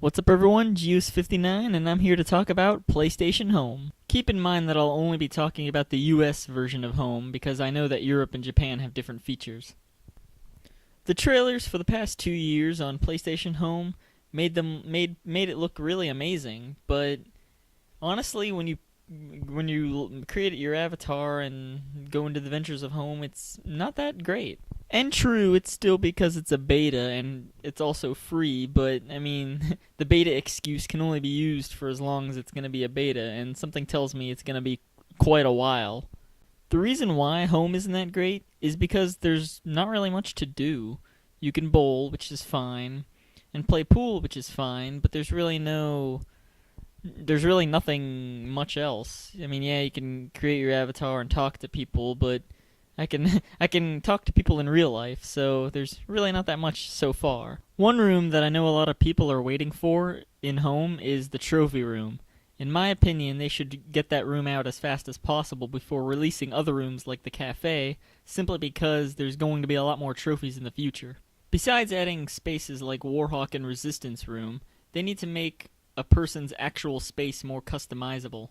What's up everyone, Geus59, and I'm here to talk about PlayStation Home. Keep in mind that I'll only be talking about the US version of Home because I know that Europe and Japan have different features. The trailers for the past 2 years on PlayStation Home made it look really amazing, but honestly when you create your avatar and go into the ventures of Home, it's not that great. And true, it's still because it's a beta and it's also free, but I mean, the beta excuse can only be used for as long as it's going to be a beta, and something tells me it's going to be quite a while. The reason why Home isn't that great is because there's not really much to do. You can bowl, which is fine, and play pool, which is fine, but there's really nothing much else. I mean, yeah, you can create your avatar and talk to people, but I can I can talk to people in real life, so there's really not that much so far. One room that I know a lot of people are waiting for in Home is the trophy room. In my opinion, they should get that room out as fast as possible before releasing other rooms like the cafe, simply because there's going to be a lot more trophies in the future. Besides adding spaces like Warhawk and Resistance Room, they need to make a person's actual space more customizable.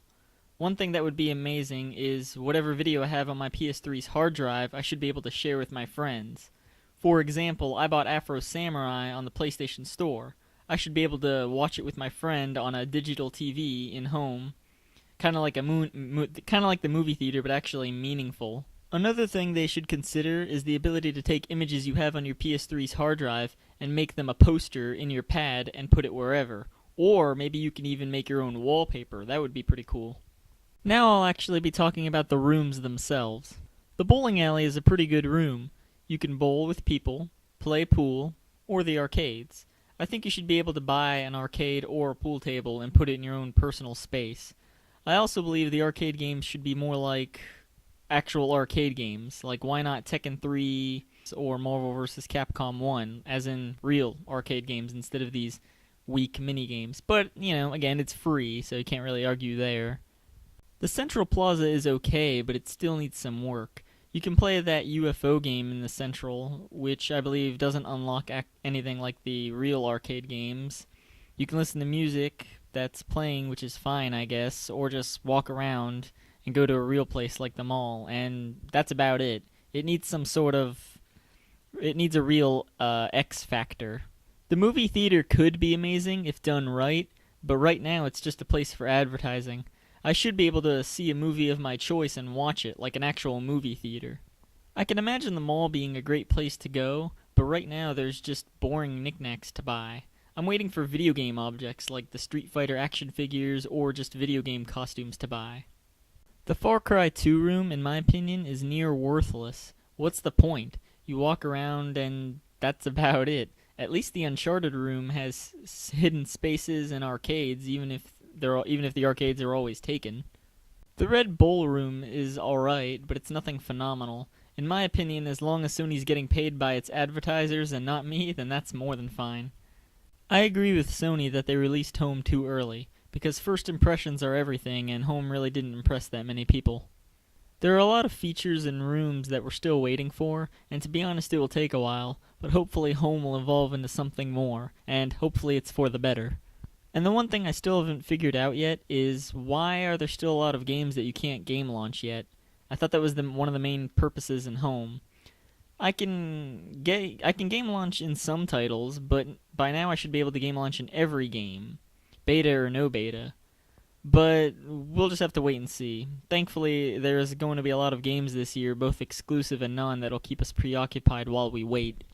One thing that would be amazing is whatever video I have on my PS3's hard drive, I should be able to share with my friends. For example, I bought Afro Samurai on the PlayStation Store. I should be able to watch it with my friend on a digital TV in Home, kind of like the movie theater, but actually meaningful. Another thing they should consider is the ability to take images you have on your PS3's hard drive and make them a poster in your pad and put it wherever. Or maybe you can even make your own wallpaper. That would be pretty cool. Now I'll actually be talking about the rooms themselves. The bowling alley is a pretty good room. You can bowl with people, play pool, or the arcades. I think you should be able to buy an arcade or a pool table and put it in your own personal space. I also believe the arcade games should be more like actual arcade games. Like, why not Tekken 3 or Marvel vs. Capcom 1, as in real arcade games instead of these weak mini games. But, again, it's free, so you can't really argue there. The Central Plaza is okay, but it still needs some work. You can play that UFO game in the Central, which I believe doesn't unlock anything like the real arcade games. You can listen to music that's playing, which is fine, I guess, or just walk around and go to a real place like the mall, and that's about it. It needs a real X factor. The movie theater could be amazing if done right, but right now it's just a place for advertising. I should be able to see a movie of my choice and watch it like an actual movie theater. I can imagine the mall being a great place to go, but right now there's just boring knickknacks to buy. I'm waiting for video game objects like the Street Fighter action figures or just video game costumes to buy. The Far Cry 2 room, in my opinion, is near worthless. What's the point? You walk around and that's about it. At least the Uncharted room has hidden spaces and arcades, even if the arcades are always taken. The Red Bull room is alright, but it's nothing phenomenal. In my opinion, as long as Sony's getting paid by its advertisers and not me, then that's more than fine. I agree with Sony that they released Home too early, because first impressions are everything, and Home really didn't impress that many people. There are a lot of features and rooms that we're still waiting for, and to be honest, it will take a while, but hopefully Home will evolve into something more, and hopefully it's for the better. And the one thing I still haven't figured out yet is why are there still a lot of games that you can't game launch yet? I thought that was one of the main purposes in Home. I can game launch in some titles, but by now I should be able to game launch in every game, beta or no beta. But we'll just have to wait and see. Thankfully, there's going to be a lot of games this year, both exclusive and non, that'll keep us preoccupied while we wait.